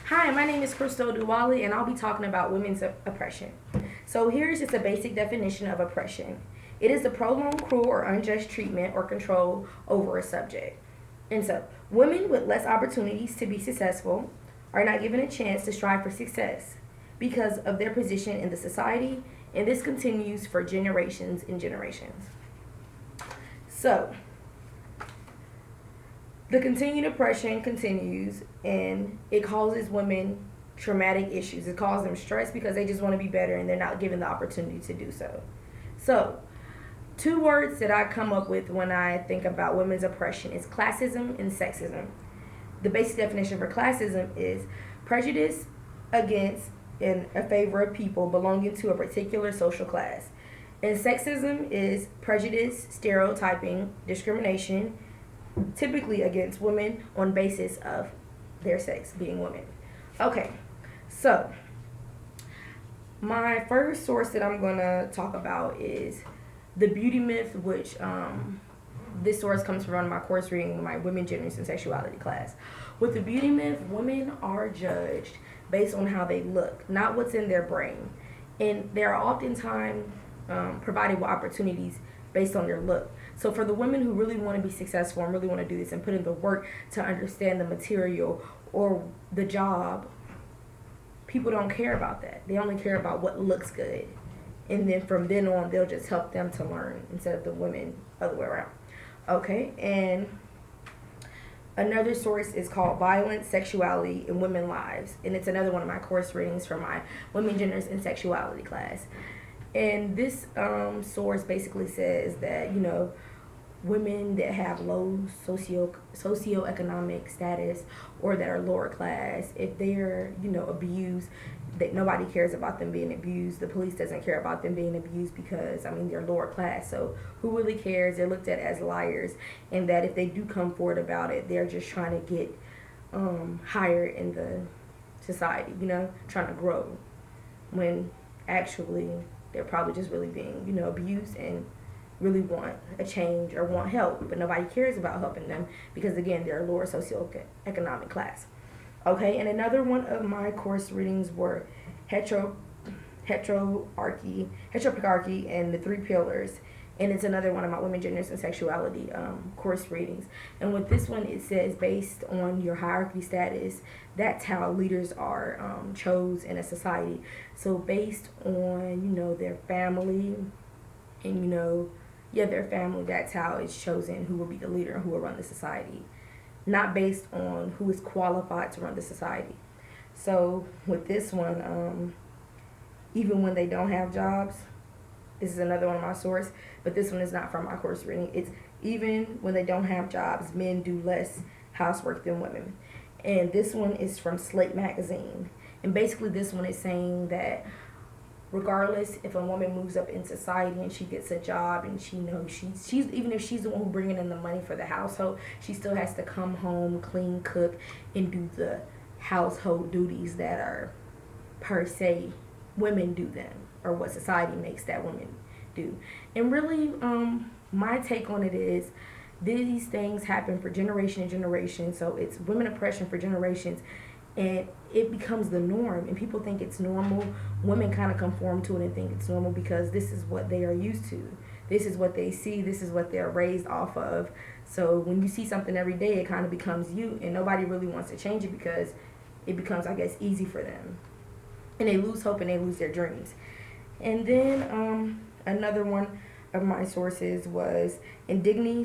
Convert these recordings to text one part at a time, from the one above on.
Hi, my name is Crystal Duwali, and I'll be talking about women's oppression. So, here's just a basic definition of oppression: it is the prolonged, cruel, or unjust treatment or control over a subject. And so, women with less opportunities to be successful are not given a chance to strive for success because of their position in the society, and this continues for generations and generations. So, the continued oppression continues, and it causes women traumatic issues. It causes them stress because they just want to be better and they're not given the opportunity to do so. So, two words that I come up with when I think about women's oppression is classism and sexism. The basic definition for classism is prejudice against in a favor of people belonging to a particular social class. And sexism is prejudice, stereotyping, discrimination, typically against women on basis of their sex, being women. Okay, so my first source that I'm going to talk about is the beauty myth, which this source comes from my course reading, my women, genders, and sexuality class. With the beauty myth, women are judged based on how they look, not what's in their brain. And they are oftentimes provided with opportunities based on their look. So for the women who really want to be successful and really want to do this and put in the work to understand the material or the job, people don't care about that. They only care about what looks good. And then from then on, they'll just help them to learn instead of the women other way around. Okay, and another source is called Violence, Sexuality, and Women Lives. And it's another one of my course readings for my Women, Genders, and Sexuality class. And this source basically says that, women that have low socioeconomic status or that are lower class, if they're, abused, that nobody cares about them being abused. The police doesn't care about them being abused because, they're lower class. So who really cares? They're looked at as liars. And that if they do come forward about it, they're just trying to get higher in the society, trying to grow. When actually they're probably just really being, abused and really want a change or want help, but nobody cares about helping them because, again, they're a lower socioeconomic class. Okay, and another one of my course readings were heteropatriarchy, and the three pillars. And it's another one of my women, genders, and sexuality course readings. And with this one, it says based on your hierarchy status, that's how leaders are chose in a society. So based on, their family and, their family, that's how it's chosen who will be the leader and who will run the society. Not based on who is qualified to run the society. So with this one, even when they don't have jobs, this is another one of my sources, but this one is not from my course reading. It's even when they don't have jobs, men do less housework than women. And this one is from Slate Magazine. And basically this one is saying that regardless if a woman moves up in society and she gets a job and she knows she's even if she's the one who bringing in the money for the household, she still has to come home, clean, cook, and do the household duties that are per se women do them, or what society makes that woman do. And really, my take on it is these things happen for generation and generation. So it's women oppression for generations, and it becomes the norm, and people think it's normal. Women kind of conform to it and think it's normal because this is what they are used to. This is what they see. This is what they're raised off of. So when you see something every day, it kind of becomes you, and nobody really wants to change it because it becomes, I guess, easy for them. And they lose hope and they lose their dreams. And then another one of my sources was Indigne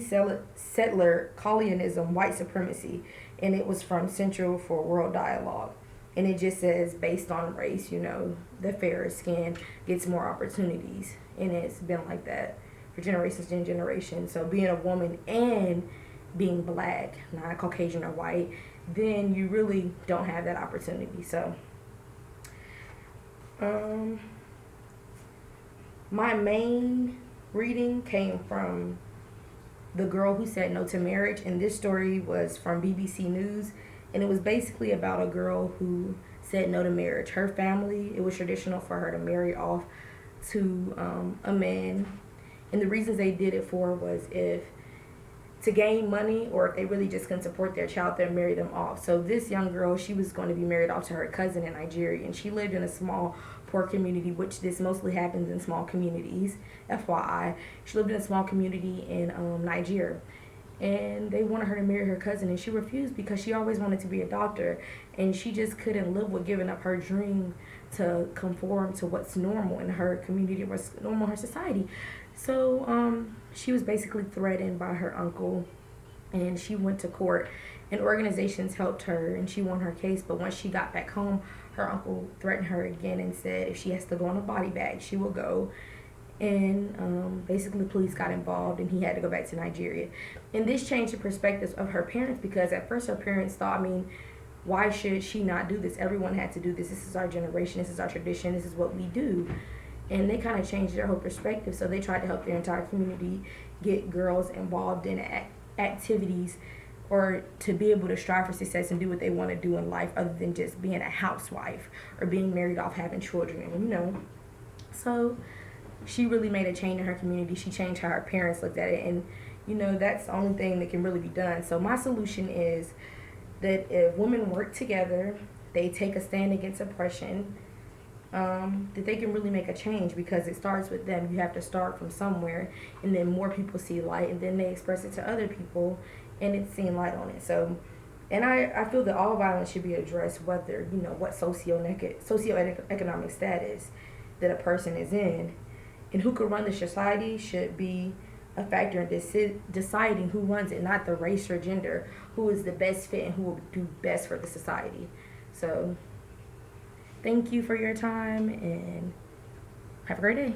Settler Colonialism, White Supremacy. And it was from Central for World Dialogue. And it just says, based on race, the fairer skin gets more opportunities. And it's been like that for generations and generations. So being a woman and being black, not Caucasian or white, then you really don't have that opportunity. So my main reading came from The Girl Who Said No to Marriage, and this story was from BBC News, and it was basically about a girl who said no to marriage. Her family, it was traditional for her to marry off to a man, and the reasons they did it for was if to gain money, or if they really just can support their child, they'll marry them off. So this young girl, she was going to be married off to her cousin in Nigeria, and she lived in a small poor community, which this mostly happens in small communities, FYI. She lived in a small community in Nigeria, and they wanted her to marry her cousin, and she refused because she always wanted to be a doctor, and she just couldn't live with giving up her dream to conform to what's normal in her community, what's normal in her society. So she was basically threatened by her uncle, and she went to court, and organizations helped her, and she won her case. But once she got back home, her uncle threatened her again and said if she has to go on a body bag, she will go. And basically police got involved, and he had to go back to Nigeria. And this changed the perspectives of her parents, because at first her parents thought, I mean, why should she not do this? Everyone had to do this. This is our generation. This is our tradition. This is what we do. And they kind of changed their whole perspective. So they tried to help their entire community get girls involved in activities, or to be able to strive for success and do what they want to do in life, other than just being a housewife or being married off, having children, and So she really made a change in her community. She changed how her parents looked at it, and that's the only thing that can really be done. So my solution is that if women work together, they take a stand against oppression, that they can really make a change, because it starts with them. You have to start from somewhere, and then more people see light, and then they express it to other people, and it's seeing light on it. So, and I feel that all violence should be addressed, whether, what socioeconomic status that a person is in, and who could run the society should be a factor in deciding who runs it, not the race or gender, who is the best fit and who will do best for the society. So thank you for your time, and have a great day.